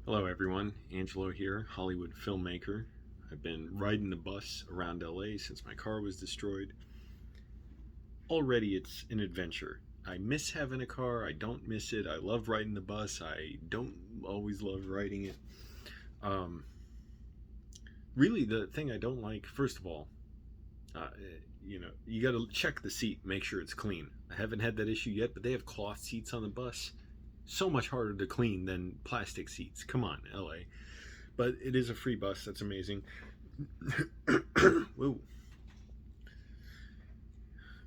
Hello everyone, Angelo here, Hollywood filmmaker. I've been riding the bus around LA since my car was destroyed. Already it's an adventure. I miss having a car, I don't miss it. I love riding the bus, I don't always love riding it. Um, really, the thing I don't like, first of all, uh, you gotta check the seat, make sure it's clean. I haven't had that issue yet, but they have cloth seats on the bus. So much harder to clean than plastic seats. Come on, LA. But it is a free bus. That's amazing. Whoa.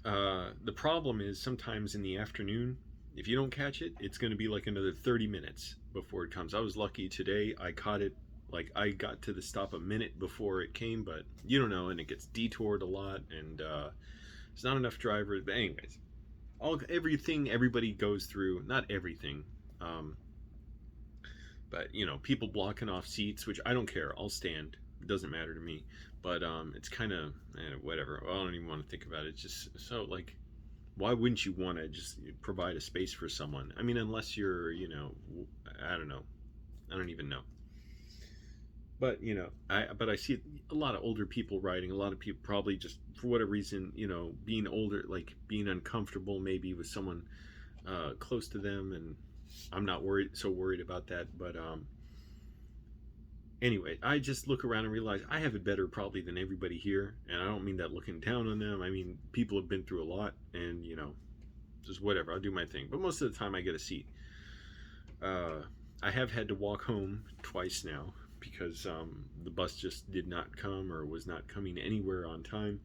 The problem is sometimes in the afternoon, if you don't catch it, it's going to be like another 30 minutes before it comes. I was lucky today. I caught it. Like I got to the stop a minute before it came, but you don't know, and it gets detoured a lot, and there's not enough drivers. But anyways, everything everybody goes through, not everything, um, but people blocking off seats, which I don't care. I'll stand. It doesn't matter to me. But it's kind of whatever. I don't even want to think about it. It's just so like, why wouldn't you want to just provide a space for someone? I mean, unless you're, I don't know. I don't even know. But I see a lot of older people riding. A lot of people probably just for whatever reason, being older, like being uncomfortable maybe with someone close to them, and I'm not worried about that. But anyway, I just look around and realize I have it better probably than everybody here, and I don't mean that looking down on them. I mean people have been through a lot, and just whatever. I'll do my thing, but most of the time I get a seat. Uh, I have had to walk home twice now because the bus just did not come or was not coming anywhere on time.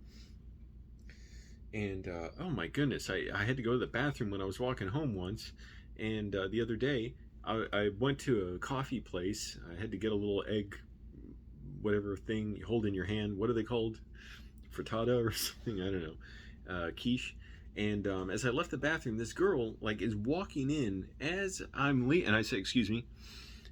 And oh my goodness, I had to go to the bathroom when I was walking home once, and the other day I went to a coffee place. I had to get a little egg, whatever thing you hold in your hand. What are they called? Frittata or something? I don't know. Quiche. And as I left the bathroom, this girl like is walking in as I'm leaving, and I said, "Excuse me,"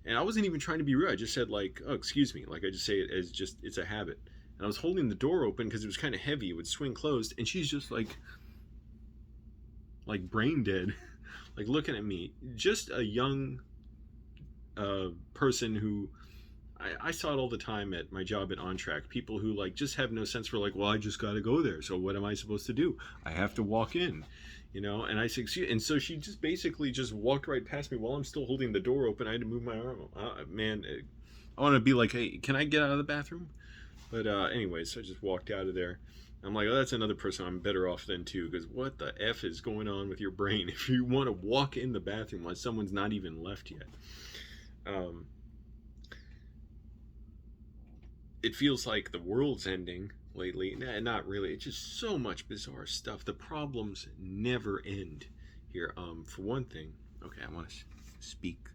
and I wasn't even trying to be rude. I just said like, "Oh, excuse me." Like I just say it as just it's a habit. And I was holding the door open because it was kind of heavy; it would swing closed, and she's just like brain dead, like looking at me. Just a young person who I saw it all the time at my job at On Track. People who like just have no sense for like, well, I just got to go there. So what am I supposed to do? I have to walk in, And I said, excuse. And so she just basically just walked right past me while I'm still holding the door open. I had to move my arm. Man, I want to be like, hey, can I get out of the bathroom? But anyways, so I just walked out of there. I'm like, oh, that's another person I'm better off than too, because what the F is going on with your brain if you want to walk in the bathroom while someone's not even left yet? Um, it feels like the world's ending lately. Nah, not really. It's just so much bizarre stuff. The problems never end here. For one thing, okay, I want to speak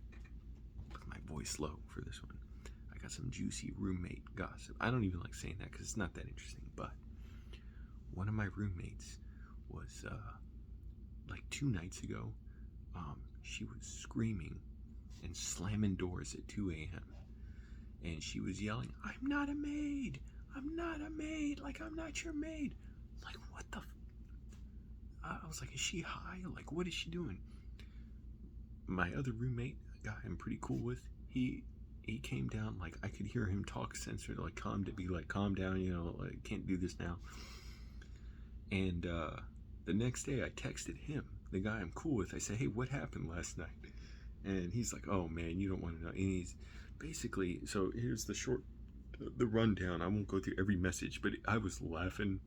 with my voice low for this one. I got some juicy roommate gossip. I don't even like saying that because it's not that interesting, but one of my roommates was like 2 nights ago. She was screaming and slamming doors at 2 a.m. and she was yelling, "I'm not a maid! I'm not a maid! Like, I'm not your maid!" Like, what the? I was like, is she high? Like, what is she doing? My other roommate, a guy I'm pretty cool with, he came down. Like, I could hear him talk censored, like, calm down, like, can't do this now. And the next day, I texted him, the guy I'm cool with. I said, hey, what happened last night? And he's like, oh man, you don't want to know. And he's basically, so here's the rundown. I won't go through every message, but I was laughing.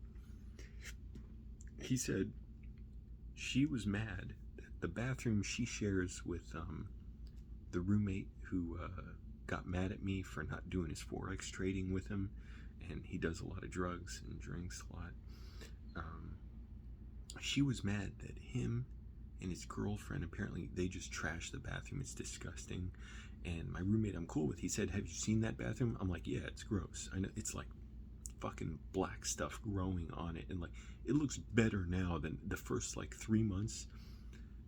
He said she was mad that the bathroom she shares with the roommate who got mad at me for not doing his Forex trading with him, and he does a lot of drugs and drinks a lot. She was mad that him and his girlfriend, apparently they just trashed the bathroom. It's disgusting. And my roommate I'm cool with, he said, have you seen that bathroom? I'm like, yeah, it's gross. I know, it's like fucking black stuff growing on it, and like it looks better now than the first like 3 months.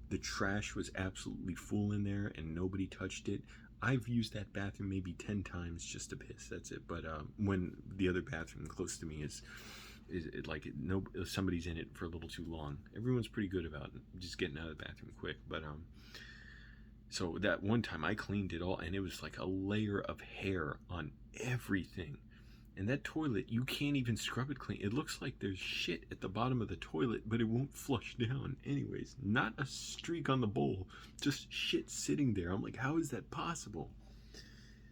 The trash was absolutely full in there and nobody touched it. I've used that bathroom maybe 10 times just to piss. That's it. But when the other bathroom close to me is it like no somebody's in it for a little too long. Everyone's pretty good about just getting out of the bathroom quick. But So that one time I cleaned it all, and it was like a layer of hair on everything. And that toilet, you can't even scrub it clean. It looks like there's shit at the bottom of the toilet, but it won't flush down. Anyways, not a streak on the bowl, just shit sitting there. I'm like, how is that possible?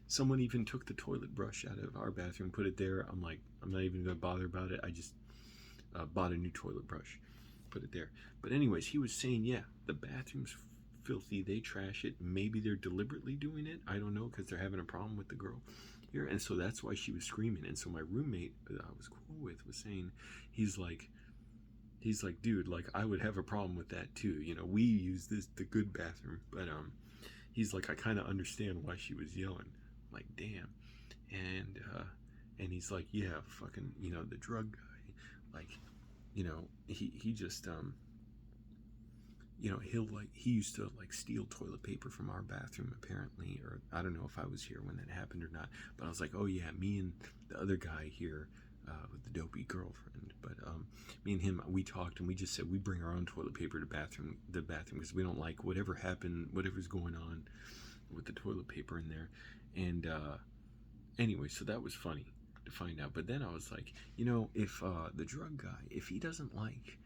Someone even took the toilet brush out of our bathroom, put it there. I'm like, I'm not even gonna bother about it. I just bought a new toilet brush, put it there. But anyways, he was saying, yeah, the bathroom's filthy. They trash it. Maybe they're deliberately doing it. I don't know, because they're having a problem with the girl here, and so that's why she was screaming. And so my roommate that I was cool with was saying, he's like, dude, like I would have a problem with that too. You know, we use the good bathroom, but he's like, I kind of understand why she was yelling. I'm like, damn. And he's like, yeah, fucking, you know, the drug guy, like, you know, he just you know, he used to like steal toilet paper from our bathroom apparently, or I don't know if I was here when that happened or not, but I was like, oh yeah, me and the other guy here with the dopey girlfriend, but me and him, we talked and we just said we bring our own toilet paper to the bathroom because we don't like whatever's going on with the toilet paper in there. And anyway, so that was funny to find out. But then I was like, you know, if the drug guy, if he doesn't like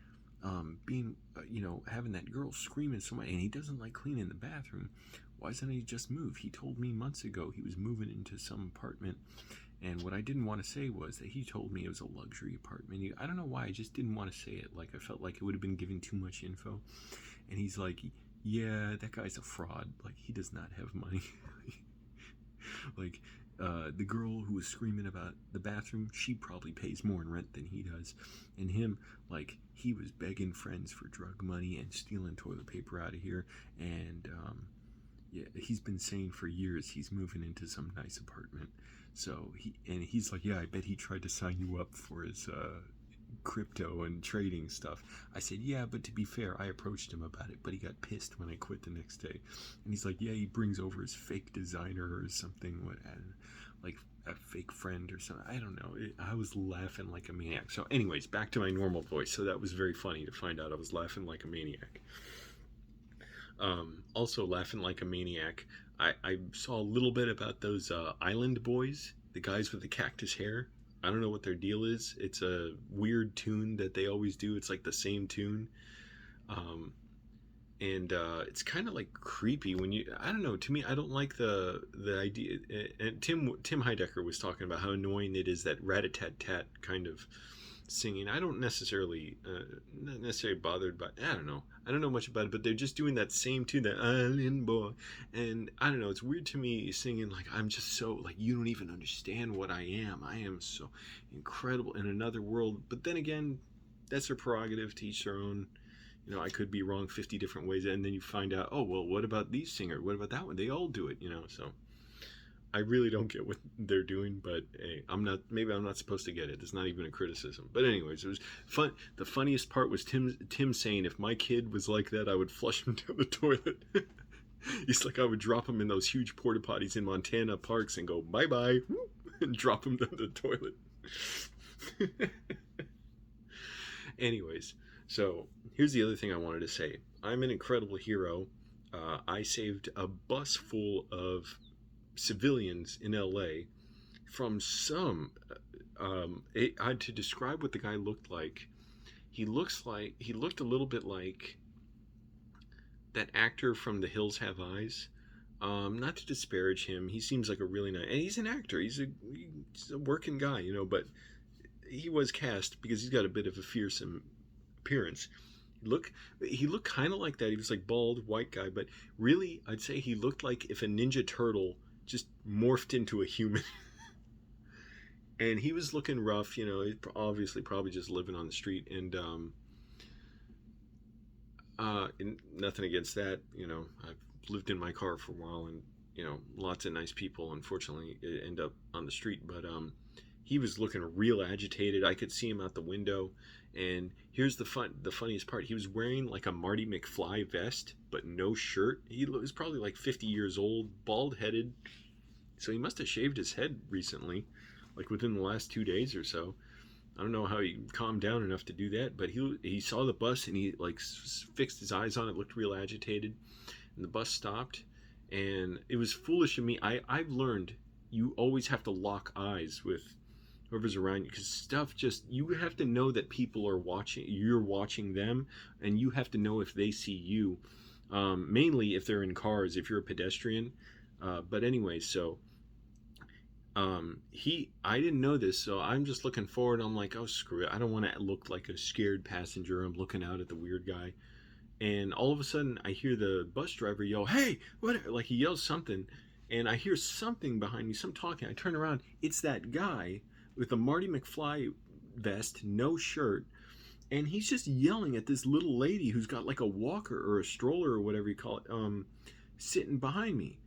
being, you know, having that girl screaming so much, and he doesn't like cleaning the bathroom, why doesn't he just move? He told me months ago he was moving into some apartment, and what I didn't want to say was that he told me it was a luxury apartment. I don't know why, I just didn't want to say it. Like, I felt like it would have been giving too much info. And he's like, yeah, that guy's a fraud. Like, he does not have money. Like, the girl who was screaming about the bathroom, she probably pays more in rent than he does. And him, like, he was begging friends for drug money and stealing toilet paper out of here. And yeah, he's been saying for years he's moving into some nice apartment. So he's like, yeah, I bet he tried to sign you up for his crypto and trading stuff. I said, yeah, but to be fair, I approached him about it, but he got pissed when I quit the next day. And he's like, yeah, he brings over his fake designer or something, like a fake friend or something. I don't know. I was laughing like a maniac. So anyways, back to my normal voice. So that was very funny to find out I was laughing like a maniac. Also laughing like a maniac, I saw a little bit about those island boys, the guys with the cactus hair. I don't know what their deal is. It's a weird tune that they always do. It's like the same tune. And it's kind of like creepy when you, I don't know, to me, I don't like the idea. And Tim Heidecker was talking about how annoying it is, that rat-a-tat-tat kind of singing. I don't necessarily not necessarily bothered by, I don't know much about it, but they're just doing that same tune, that island boy. And I don't know, it's weird to me singing like I'm just so, like, you don't even understand what I am so incredible in another world. But then again, that's their prerogative, to each their own. You know, I could be wrong 50 different ways, and then you find out, oh well, what about these singers, what about that one, they all do it, you know. So I really don't get what they're doing, but hey, maybe I'm not supposed to get it. It's not even a criticism. But anyways, it was fun. The funniest part was Tim saying, if my kid was like that, I would flush him down the toilet. He's like, I would drop him in those huge porta potties in Montana parks and go bye-bye, and drop him down the toilet. Anyways, so here's the other thing I wanted to say. I'm an incredible hero. I saved a bus full of civilians in LA from some to describe what the guy looked like, he looked a little bit like that actor from The Hills Have Eyes. Not to disparage him, he seems like a really nice, and he's an actor, he's a working guy, you know, but he was cast because he's got a bit of a fearsome appearance. He looked kind of like that. He was like bald white guy, but really I'd say he looked like if a Ninja Turtle just morphed into a human. And he was looking rough, you know, obviously probably just living on the street. And nothing against that, you know, I've lived in my car for a while, and you know, lots of nice people unfortunately end up on the street. But he was looking real agitated. I could see him out the window. And here's the funniest part. He was wearing like a Marty McFly vest, but no shirt. He was probably like 50 years old, bald-headed. So he must have shaved his head recently, like within the last 2 days or so. I don't know how he calmed down enough to do that, but he saw the bus and he like fixed his eyes on it, looked real agitated. And the bus stopped, And it was foolish of me. I've learned you always have to lock eyes with whoever's around you, because stuff just, you have to know that people are watching, you're watching them, and you have to know if they see you, mainly if they're in cars, if you're a pedestrian. But anyway, so I didn't know this, so I'm just looking forward. I'm like, oh, screw it, I don't want to look like a scared passenger. I'm looking out at the weird guy, and all of a sudden I hear the bus driver yell, hey, what, like he yells something, and I hear something behind me, some talking. I turn around, it's that guy with a Marty McFly vest, no shirt, and he's just yelling at this little lady who's got like a walker or a stroller or whatever you call it, sitting behind me.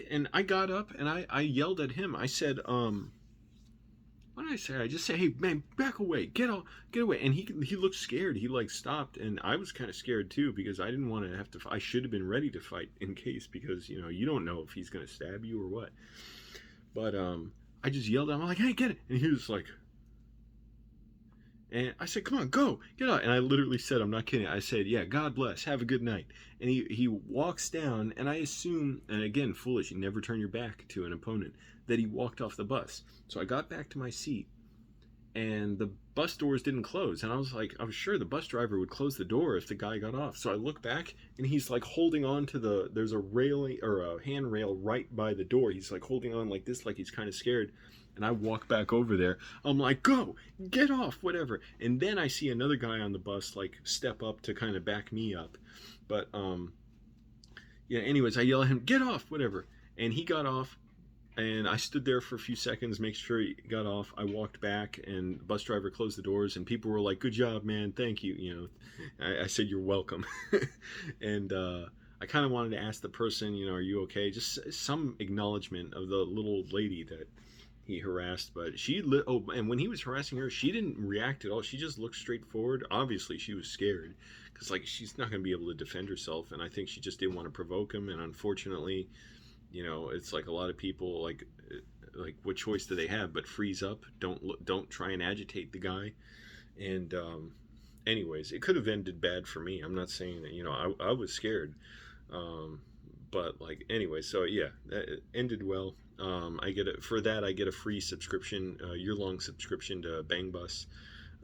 And I got up and I yelled at him. I said, what did I say? I just said, hey man, back away, get away. And he looked scared. He like stopped, and I was kind of scared too, because I didn't want to have to. I should have been ready to fight in case, because you don't know if he's gonna stab you or what. But I just yelled at him. I'm like, hey, get it. And he was like, and I said, come on, go, get out. And I literally said, I'm not kidding, I said, yeah, God bless, have a good night. And he walks down, and I assume, and again, foolish, you never turn your back to an opponent, that he walked off the bus. So I got back to my seat, and the bus doors didn't close. And I was sure the bus driver would close the door if the guy got off. So I look back, and he's like holding on to there's a railing or a handrail right by the door. He's like holding on like this, like he's kind of scared. And I walk back over there. I'm like, go, get off, whatever. And then I see another guy on the bus like step up to kind of back me up. But yeah, anyways, I yell at him, get off, whatever. And he got off, and I stood there for a few seconds, make sure he got off. I walked back, and the bus driver closed the doors, and people were like, good job, man, thank you. I said, you're welcome. And I kind of wanted to ask the person, are you okay? Just some acknowledgement of the little lady that he harassed. But and when he was harassing her, she didn't react at all. She just looked straight forward. Obviously she was scared, because like she's not going to be able to defend herself, and I think she just didn't want to provoke him. And unfortunately, it's like a lot of people, like what choice do they have but freeze up? Don't try and agitate the guy. And anyways, it could have ended bad for me. I'm not saying that I was scared, but like anyway, so yeah, it ended well. I get a free subscription, year-long subscription to Bang Bus,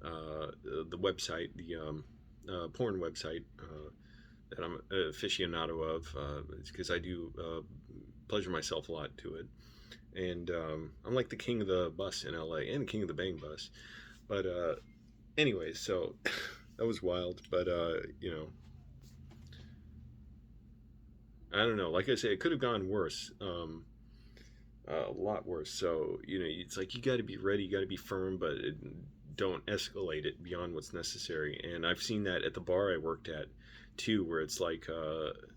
the website, the porn website that I'm an aficionado of, because I do pleasure myself a lot to it. And I'm like the king of the bus in LA and the king of the Bang Bus. But anyway, so that was wild. But I don't know. Like I say, it could have gone worse. A lot worse. So it's like you got to be ready, you got to be firm, but don't escalate it beyond what's necessary. And I've seen that at the bar I worked at too, where it's like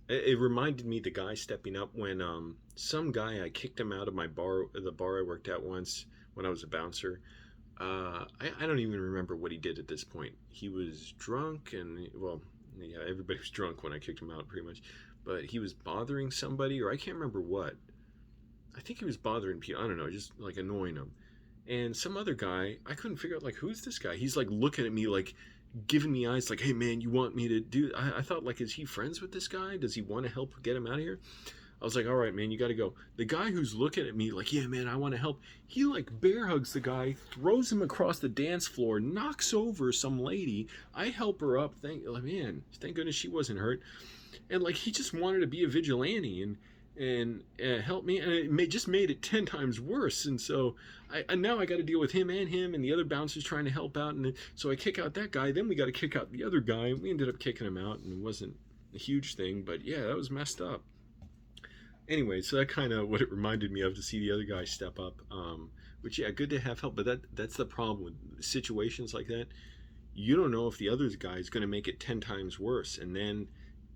it reminded me the guy stepping up when some guy, I kicked him out of the bar I worked at once when I was a bouncer. I don't even remember what he did at this point. He was drunk, and well, yeah, everybody was drunk when I kicked him out pretty much, but he was bothering somebody, or I can't remember what. I think he was bothering people. I don't know, just like annoying them. And some other guy, I couldn't figure out, like, who's this guy? He's like looking at me, like giving me eyes, like, hey man, you want me to do? I thought, like, is he friends with this guy? Does he want to help get him out of here? I was like, all right, man, you got to go. The guy who's looking at me, like, yeah, man, I want to help. He like bear hugs the guy, throws him across the dance floor, knocks over some lady. I help her up. Thank goodness she wasn't hurt. And like, he just wanted to be a vigilante and help me, and it just made it 10 times worse. And so now I got to deal with him and the other bouncers trying to help out. And so I kick out that guy, then we got to kick out the other guy, and we ended up kicking him out, and it wasn't a huge thing, but yeah, that was messed up. Anyway, so that kind of what it reminded me of, to see the other guy step up, which, yeah, good to have help. But that's the problem with situations like that. You don't know if the other guy is going to make it 10 times worse, and then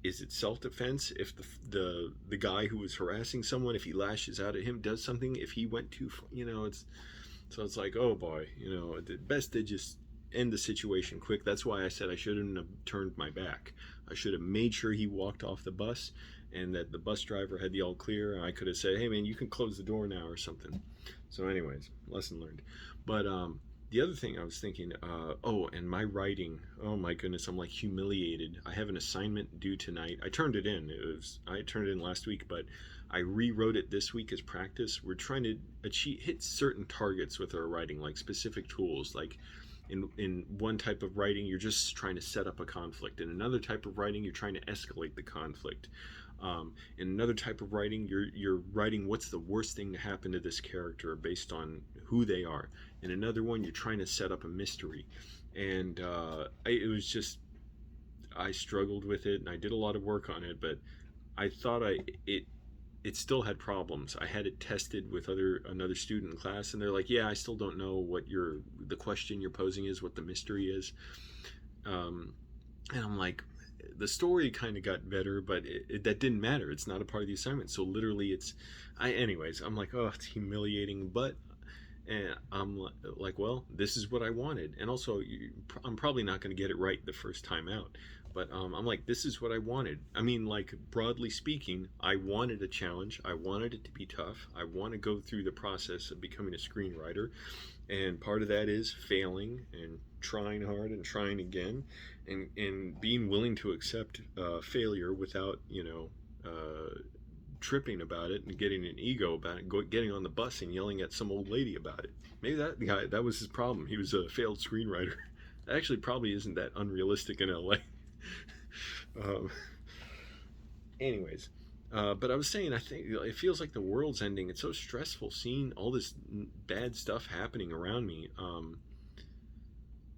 is it self-defense if the guy who was harassing someone, if he lashes out at him, does something, if he went too far, it's like, oh boy, the best to just end the situation quick. That's why I said I shouldn't have turned my back. I should have made sure he walked off the bus, and that the bus driver had the all clear. I could have said, hey man, you can close the door now or something. So anyways, lesson learned. But The other thing I was thinking, oh, and my writing, oh my goodness, I'm like humiliated. I have an assignment due tonight. I turned it in. I turned it in last week, but I rewrote it this week as practice. We're trying to hit certain targets with our writing, like specific tools. Like in one type of writing, you're just trying to set up a conflict. In another type of writing, you're trying to escalate the conflict. In another type of writing, you're writing what's the worst thing to happen to this character based on who they are. In another one, you're trying to set up a mystery. And it was just, I struggled with it, and I did a lot of work on it, but I thought it still had problems. I had it tested with another student in class, and they're like, yeah, I still don't know what the question you're posing is, what the mystery is. And I'm like, the story kind of got better, but that didn't matter. It's not a part of the assignment. So literally anyways, I'm like, oh, it's humiliating, but and I'm like, well, this is what I wanted. And also, I'm probably not going to get it right the first time out. But I'm like, this is what I wanted. I mean, like, broadly speaking, I wanted a challenge. I wanted it to be tough. I want to go through the process of becoming a screenwriter. And part of that is failing and trying hard and trying again, and being willing to accept failure without, tripping about it and getting an ego about it, getting on the bus and yelling at some old lady about it. Maybe that guy, that was his problem. He was a failed screenwriter. Actually, probably isn't that unrealistic in LA. um, anyways, but I was saying, I think it feels like the world's ending. It's so stressful seeing all this bad stuff happening around me.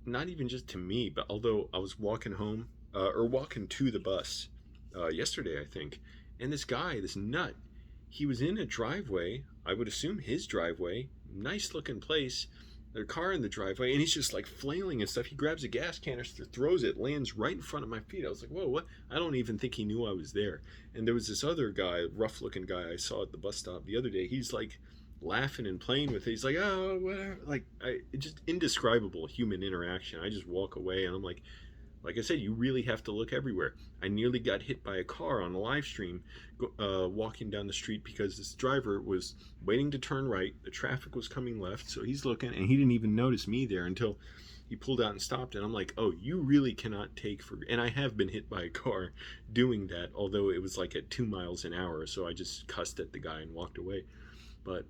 Not even just to me, but although I was walking home or walking to the bus yesterday, I think, and this guy, this nut, he was in a driveway. I would assume his driveway, nice looking place. Their car in the driveway, and he's just like flailing and stuff. He grabs a gas canister, throws it, lands right in front of my feet. I was like, whoa, what? I don't even think he knew I was there. And there was this other guy, rough looking guy I saw at the bus stop the other day. He's like laughing and playing with it. He's like, oh, whatever. Like, just indescribable human interaction. I just walk away, and I'm like I said, you really have to look everywhere. I nearly got hit by a car on a live stream walking down the street because this driver was waiting to turn right. The traffic was coming left, so he's looking, and he didn't even notice me there until he pulled out and stopped. And I'm like, oh, you really cannot take for... And I have been hit by a car doing that, although it was like at 2 miles an hour, so I just cussed at the guy and walked away. But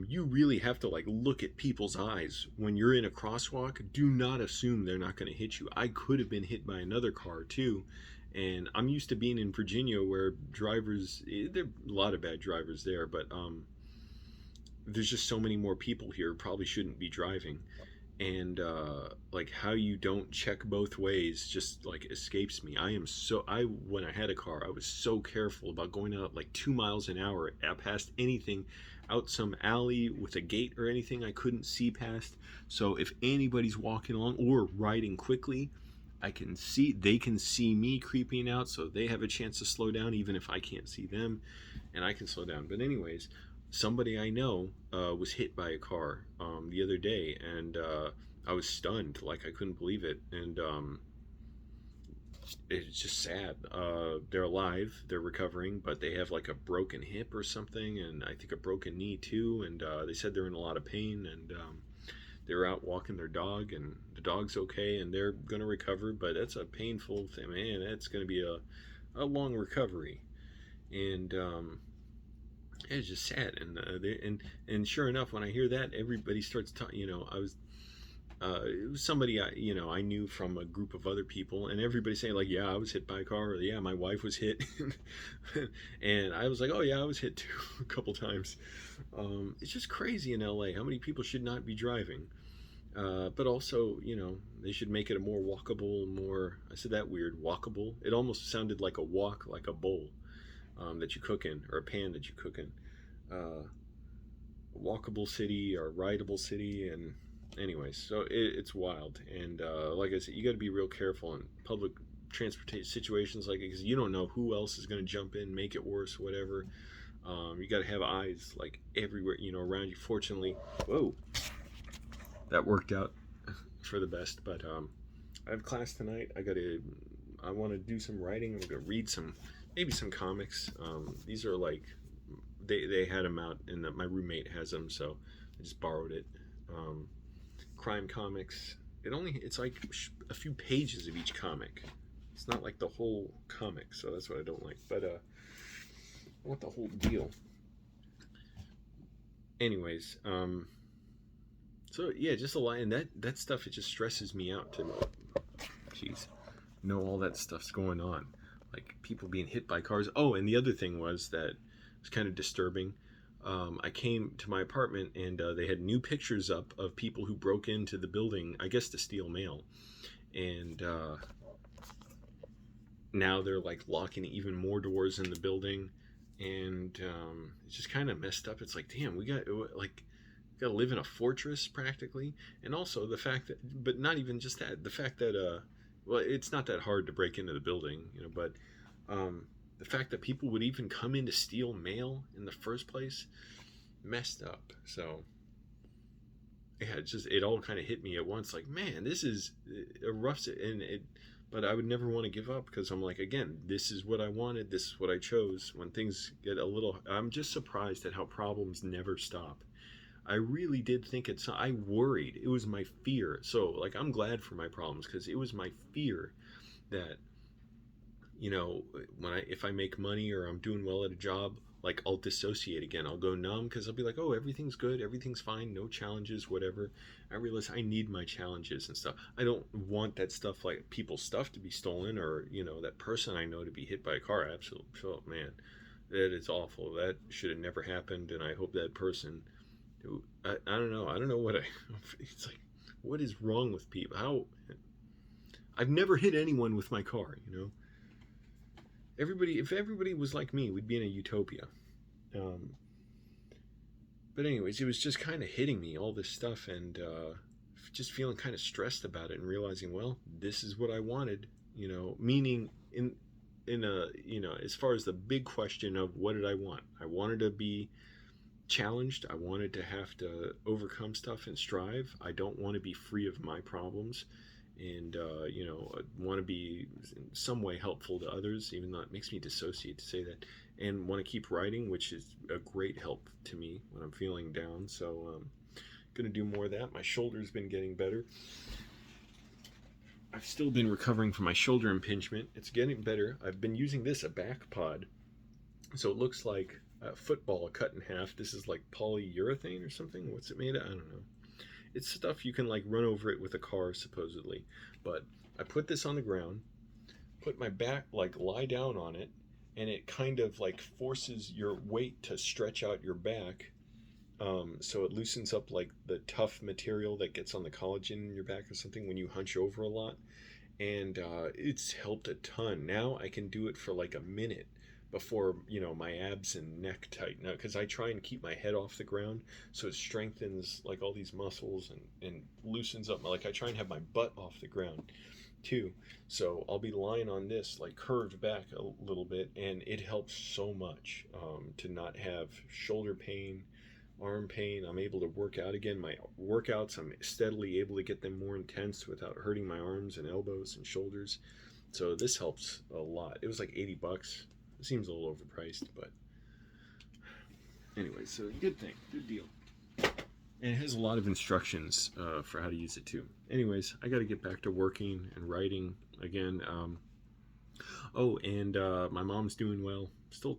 you really have to like look at people's eyes when you're in a crosswalk. Do not assume they're not going to hit you. I could have been hit by another car too, and I'm used to being in Virginia where drivers, there are a lot of bad drivers there, but there's just so many more people here probably shouldn't be driving, and like how you don't check both ways just like escapes me. When I had a car, I was so careful about going out like 2 miles an hour past anything, out some alley with a gate or anything I couldn't see past. So if anybody's walking along or riding quickly, they can see me creeping out, so they have a chance to slow down even if I can't see them, and I can slow down. But anyways, somebody I know was hit by a car the other day, and I was stunned, like I couldn't believe it, and it's just sad. They're alive, they're recovering, but they have like a broken hip or something, and I think a broken knee too, and they said they're in a lot of pain, and they're out walking their dog, and the dog's okay, and they're gonna recover, but that's a painful thing, man. That's gonna be a long recovery, and it's just sad. And sure enough, when I hear that, everybody starts talking. It was somebody I knew from a group of other people, and everybody saying like, yeah, I was hit by a car, or yeah, my wife was hit. And I was like, oh yeah, I was hit too a couple times. It's just crazy in LA how many people should not be driving, but also they should make it a more walkable, I said that weird, walkable. It almost sounded like a walk, like a bowl that you cook in, or a pan that you cook in. Walkable city or rideable city. And anyways, so it's wild, and like I said, you got to be real careful in public transportation situations like it, because you don't know who else is going to jump in, make it worse, whatever. You got to have eyes like everywhere, around you. Fortunately, whoa, that worked out for the best. But I have class tonight. I want to do some writing. I'm going to read maybe some comics. These are like, they had them out, and my roommate has them, so I just borrowed it. crime comics. It's like a few pages of each comic. It's not like the whole comic, so that's what I don't like. But I want the whole deal. Anyways, so yeah, just a lot, and that stuff, it just stresses me out to, jeez, know all that stuff's going on, like people being hit by cars. Oh, and the other thing was that was kind of disturbing. I came to my apartment and they had new pictures up of people who broke into the building, I guess to steal mail, and now they're like locking even more doors in the building, and it's just kind of messed up. It's like, damn, we got to live in a fortress practically. And also the fact that, but not even just that, the fact that well, it's not that hard to break into the building, but the fact that people would even come in to steal mail in the first place, messed up. So yeah, it all kind of hit me at once, like, man, this is a rough, but I would never want to give up, because I'm like, again, this is what I wanted, this is what I chose. When things get a little, I'm just surprised at how problems never stop. I really did think I worried. It was my fear. So, like, I'm glad for my problems, because it was my fear that, if I make money or I'm doing well at a job, like, I'll dissociate again. I'll go numb, because I'll be like, oh, everything's good, everything's fine, no challenges, whatever. I realize I need my challenges and stuff. I don't want that stuff, like people's stuff, to be stolen, or, that person I know to be hit by a car. Absolutely. Oh, man, that is awful. That should have never happened, and I hope that person, I don't know what it's like, what is wrong with people? I've never hit anyone with my car, if everybody was like me, we'd be in a utopia. But anyways, it was just kind of hitting me, all this stuff, and just feeling kind of stressed about it, and realizing, well, this is what I wanted, meaning in a, as far as the big question of what did I want? I wanted to be challenged. I wanted to have to overcome stuff and strive. I don't want to be free of my problems, and want to be in some way helpful to others, even though it makes me dissociate to say that, and want to keep writing, which is a great help to me when I'm feeling down. So gonna do more of that. My shoulder's been getting better. I've still been recovering from my shoulder impingement. It's getting better. I've been using a back pod, so it looks like a football cut in half. This is like polyurethane or something. What's it made of? I don't know. It's stuff you can like run over it with a car, supposedly. But I put this on the ground, put my back, like lie down on it, and it kind of like forces your weight to stretch out your back. So it loosens up like the tough material that gets on the collagen in your back or something when you hunch over a lot. And it's helped a ton. Now I can do it for like a minute before my abs and neck tighten up, because I try and keep my head off the ground, so it strengthens like all these muscles and loosens up like I try and have my butt off the ground too. So I'll be lying on this like curved back a little bit, and it helps so much to not have shoulder pain, arm pain. I'm able to work out again. My workouts, I'm steadily able to get them more intense without hurting my arms and elbows and shoulders. So this helps a lot. It was like $80. It seems a little overpriced, but anyway, so good thing, good deal. And it has a lot of instructions for how to use it too. Anyways, I got to get back to working and writing again. My mom's doing well. Still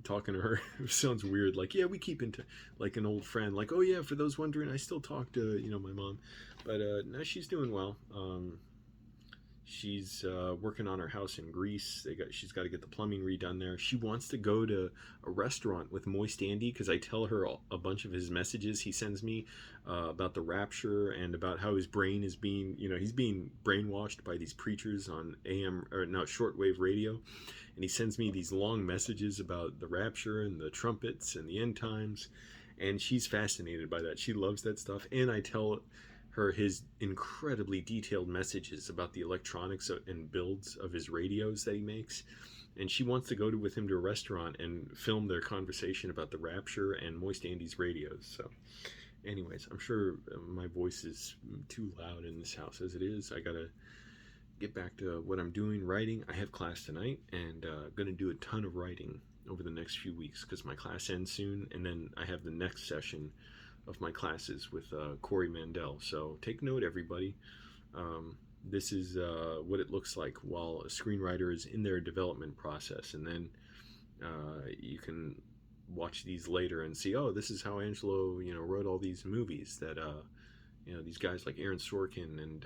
talking to her. It sounds weird, like, yeah, we keep into like an old friend, like, oh yeah, for those wondering, I still talk to my mom. But no, she's doing well. She's working on her house in Greece. She's got to get the plumbing redone there. She wants to go to a restaurant with Moist Andy, because I tell her a bunch of his messages he sends me about the rapture, and about how his brain is being, he's being brainwashed by these preachers on shortwave radio. And he sends me these long messages about the rapture and the trumpets and the end times. And she's fascinated by that. She loves that stuff. And I tell her his incredibly detailed messages about the electronics and builds of his radios that he makes. And she wants to go with him to a restaurant and film their conversation about the rapture and Moist Andy's radios. So anyways, I'm sure my voice is too loud in this house as it is. I gotta get back to what I'm doing, writing. I have class tonight, and I'm gonna do a ton of writing over the next few weeks, because my class ends soon, and then I have the next session of my classes with Corey Mandel. So take note, everybody. This is what it looks like while a screenwriter is in their development process, and then you can watch these later and see, oh, this is how Angelo, wrote all these movies that, these guys like Aaron Sorkin and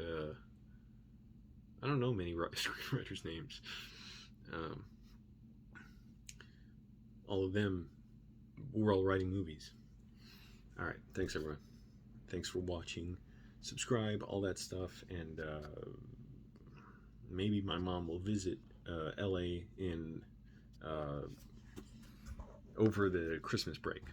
I don't know many screenwriters' names. All of them were all writing movies. All right, thanks everyone. Thanks for watching. Subscribe, all that stuff, and maybe my mom will visit LA in over the Christmas break.